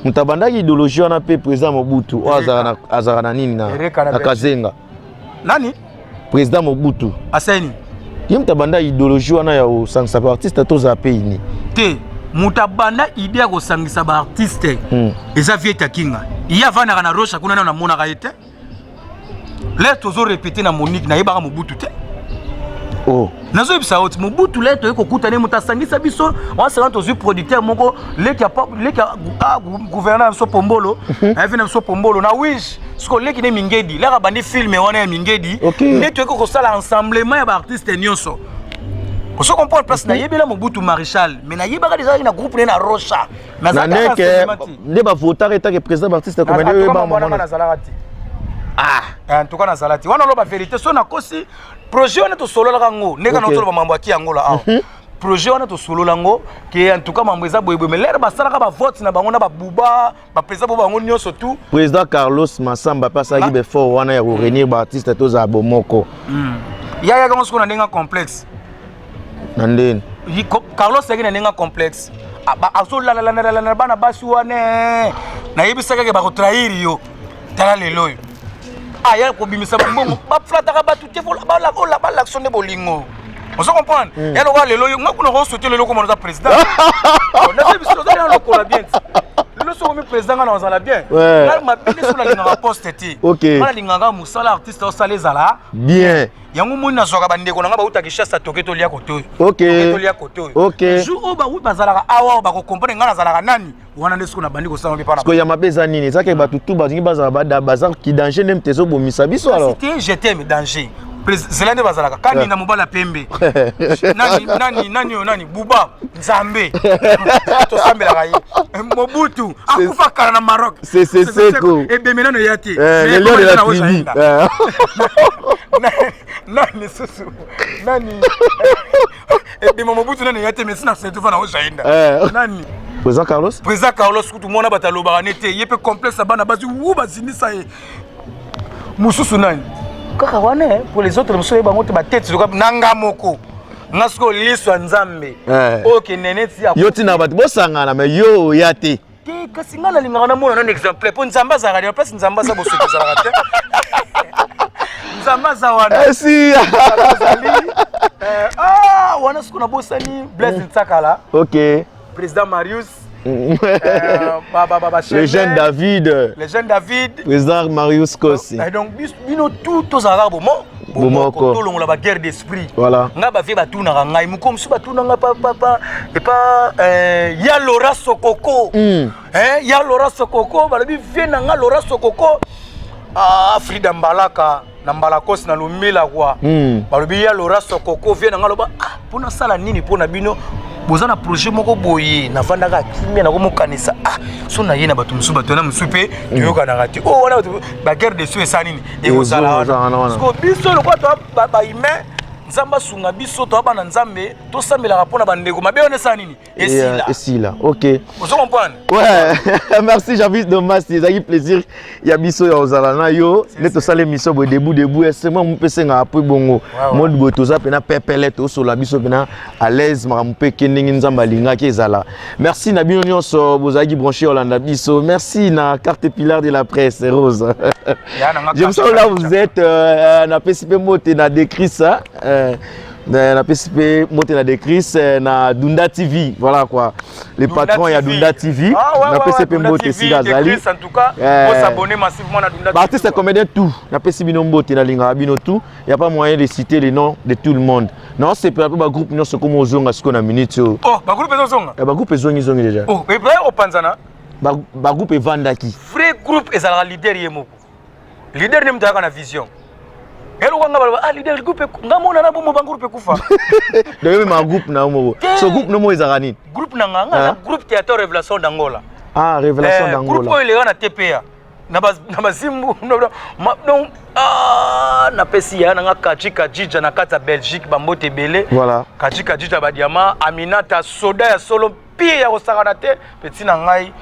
Mutabanda idéologie on a pe président Mobutu o azara na nini na Kazenga. Nani? Président Mobutu. Aseni. Mutabanda idéologie on a ya o sangisa artiste tous a pe ini. Te mutabanda idée ko sangisa ba artiste. Eza vieta kinga. Iya vana na rocha kuna na mona ka ete. Là toujours répéter na Monique na yebaka Mobutu te. Oh. Nazo yebisa oti Mobutu là to ko kutane mutasangisa biso on se rend aux producteurs moko leki gouverneur so Pombolo vient so Pombolo na wish sko leki ne mingedi là bandi film wana ya mingedi ne to ko sala ensemblement ya ba artiste nyonso. On se comprend place na yebela Mobutu Maréchal mais na yebaka déjà na groupe na Rocha na zaka ne ba voter eta que président artiste comédien ba mona na Zalati. Ah, en tout cas na Zalati. Wana lo ba vérité so na kosi projet wana to solo la kango neka na to ba mambo aki Angola ah. Projet wana to solo lango que en tout cas mambo eza boyeboy mais l'air ba sala ka ba vote na bango na ba buba ba président bo bango nyonso tout. Président Carlos Massamba passa ki be fort wana ya revenir ba artiste to za bomoko. Ya kango siko na ndenga complexe. Nandeni. Carlos seki na ndenga complexe. Aso la bana basi wana na yebisaka ke ba ko trahir yo. Tala lelo yo. Aya ko bimisa mbongo ba flata ka batu te fola ba l'action de bolingo. On se comprend. Et le lelo yo ngakuna ko souhaiter lelo comme président. On a biso za na ko la bien. Le so comme président na on la bien. Là ma bini sur la ligne poste ti. Mala linganga musala artiste o sala ezala bien. Yango moni na zoka bande ko nga ba uta kishasa toketo lia koto. OK. OK. Jour o ba u bazala awa ba ko comprendre nga na zala nani. Wana ndesko na bandi ko sala parce que ya mabeza nini zaka ba tutu bazingi bazala ba bazar ki danger nem tezo bomisa biso alors. C'était j'étais mais danger. Zelande bazalaka kani na mobala pembe. Nani Buba Nzambe. To sambela kai. Mobutu akufa kala na Maroc. C'est seko. Et bemena no yati. Le lion de la TV. Nani susu. Nani. Et bemena Mobutu nani yati mais sina setu fa na ojainda. Nani. Président Carlos kutu mona batalo ba nete yepe complexe bana bazi wu bazinisa ye. Mususu nani. Pour les autres, monsieur, ba tête nanga moko. Ngasko liswa nzambe. OK neneti ya. Yo tina bat bosangana mais yo yate. Ke kasingana linga na mona non exemple pour nzamba za radio place nzamba za bosoto za rate. Nzamba za wana. Si. Wana siku na bosani Blaise Ntsakala. OK. Président Marius. Le jeune David. Le jeune David. Président Marius Kossi. Donc bino tout aux arabes bon. bomoko tolongola ba guerre d'esprit voilà nga ba vie batuna ngai muko musu batuna nga papa et pas ya Laura Sokoko ya Laura Sokoko balobi vie na nga Laura Sokoko Frida Mbalaka na Mbalakos na Lumila kwa balobi ya Laura Sokoko vie na nga loba pona sala nini pona bino bozana projet moko boye na vandaka kimia na komokanisa so na yena bato musu bato na musupe yoka na rati wana ba guerre de sous esa nini e ozala parce que biso le quoi to ba humain nzamba sunga biso to bana nzambe to sambela pona bandeko mabe on esa nini esila OK vous comprenez ouais merci Jarvis Domas c'est un plaisir ya biso ya ozala na yo ne to sale mission bo debout c'est moi mpese nga apo bongo mode bo to za pena pepele to so la biso pena à l'aise marampe keningi nzamba linga ke ezala merci na bino nyonso bozaki branché Olanda biso merci na carte pilar de la presse Rose j'aime ça là vous êtes na PCP mote na décrit ça na PCP mote na décrit na Dunda TV voilà quoi les patrons il y a Dunda TV na PCP mote Sigazali en tout cas faut s'abonner massivement na Dunda TV artiste c'est comédien tout na PCP mote na linga bino tout il y a pas moyen de citer les noms de tout le monde non c'est pas ba groupe non c'est comme ozonga siko na minute ba groupe ezonga ba groupe ezongi déjà et bien au Panzana ba groupe evandaki vrai groupe ezala leader yemoko leader ne mtaka na vision elo kwanga bala leader groupe ngamona na bomo ba groupe kufa donc même un groupe na mo so groupe no mo ezaka nini groupe na nganga groupe théâtre révélation d'Angola révélation d'Angola groupe oyo lega na TPA na bazimbu donc na pesia na kachika jija na kata Belgique bambote belé voilà kachika jija ba diamant Aminata soda ya solo pire ya osakana te petit na ngai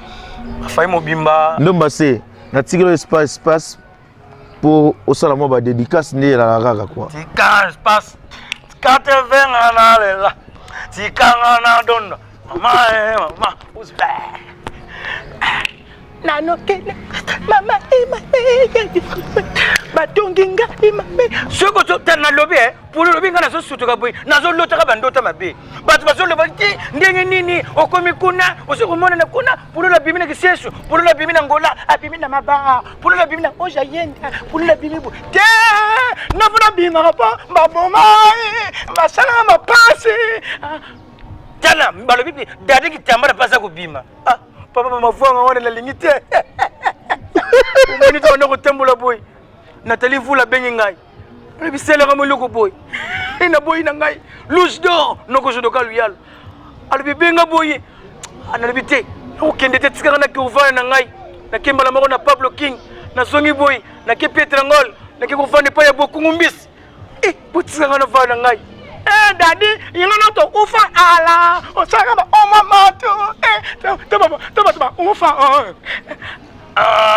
afai mobimba ndomba se na tigre espace pour au salon ba dédicace né la gaga quoi tika espace 80 ana lela tika ana donda mama usbe nano kele mama batonginga imame soko to tana lobi pour lobi ngana so sutuka boy nazo lotaka bandota mabe batu bazo lobi ndenge nini okomi kuna osoko mona na kuna pour la bimina kisesu pour la bimina ngola abimina maba pour la bimina oja yenda pour la bimibu te na vona bima pa baboma basala mapasi tana balobi dadi kitambara pasa kubima papa mafuanga wana la limite umeni to ndoko tembola boy Nathalie vous la bengi ngai le bisela ka moloko boy ina boy na ngai louche d'or noko jodo ka luyal albi benga boy analbi te okende te tsika na ke uvana na ngai na kembala mako na Pablo King na songi boy na ke Petra Ngol na ke kuvana pa ya bokungu mbisi putsika na vana ngai dadi yingana to ufa ala osaka ba o mama to baba ufa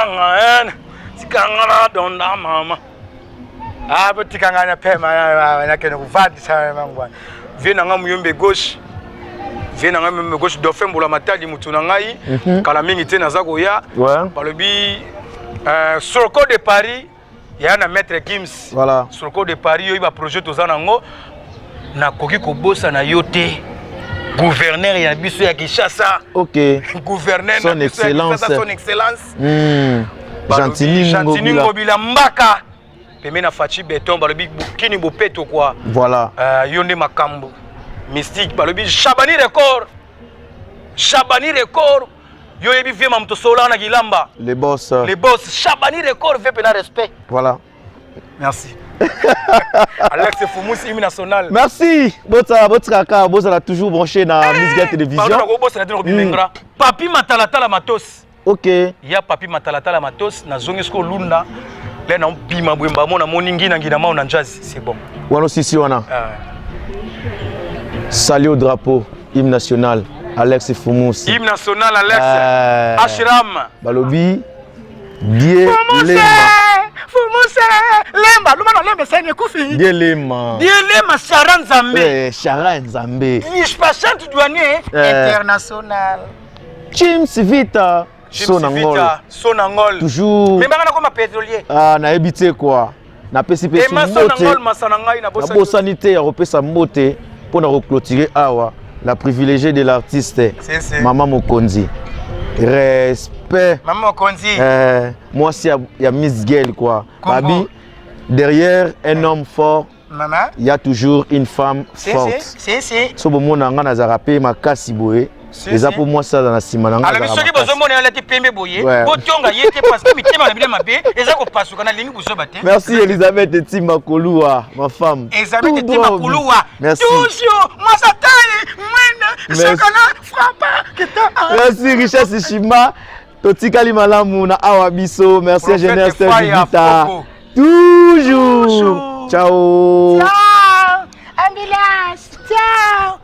ngaen sikangana donda mama tikangana pema na kene kuvadi sana mangwa vina ngamu yombe gauche vina ngamu gauche dauphin mbula matadi mutuna ngai kala mingi te nazako ya balobi sur le code de Paris ya na maître Gims voilà sur le code de Paris yo ba projet tozana ngo na koki kobosa na yote gouverneur ya biso ya Kinshasa OK gouverneur son excellence son excellence Gentini Ngobila Mbaka pemena Fachi Beton balobi kini bopeto quoi voilà yonde makambo mystique balobi Chabani record yo yebi vema mto sola na Gilamba les boss Chabani record veut pena respect voilà merci Alex Fumusi hymne national merci botsaka bozala toujours branché na Miss Gay télévision pardon ko bossa na dino bimengra papi matalatala matos OK ya papi matalatala matos na zongesko lunda le na bima bwemba mona moningi na ngina mauna jazz c'est bon wano sisi wana salut au drapeau hymne national Alex Fumusi hymne national Alex Ashram balobi die Fumusi lemba lumana lembe sene kufi die lema Sharan Nzambe Sharan Nzambe niche patiente douanier international James Vita Sonangol toujours mais bana comme pétrolier na ebité quoi na PCP na sanité européen mbote pour na reclôturer awa la privilégiée de l'artiste Maman Mokonzi respect Maman Mokonzi moi c'est ya Miss Girl quoi babi derrière un homme fort, Maman. il y a toujours une femme forte. C'est. So bomona nga na zarape makasi boye. Eza pour moi ça dans la simana nga. Alors biso ki bozo mona la te pembe boye. Botonga yete parce que mitema na bilema be eza ko pasuka na lingi bozo bate. Merci Elisabeth Etima Koloua, ma femme. Elisabeth Etima Koloua. Merci. Toujours Masataye mwena sakana frappa keta. Merci Richard Sishima. Totikali malamu na awa biso. Merci Jeunesse Vita. Toujours. Ciao. Ciao. Ambulance. Ciao.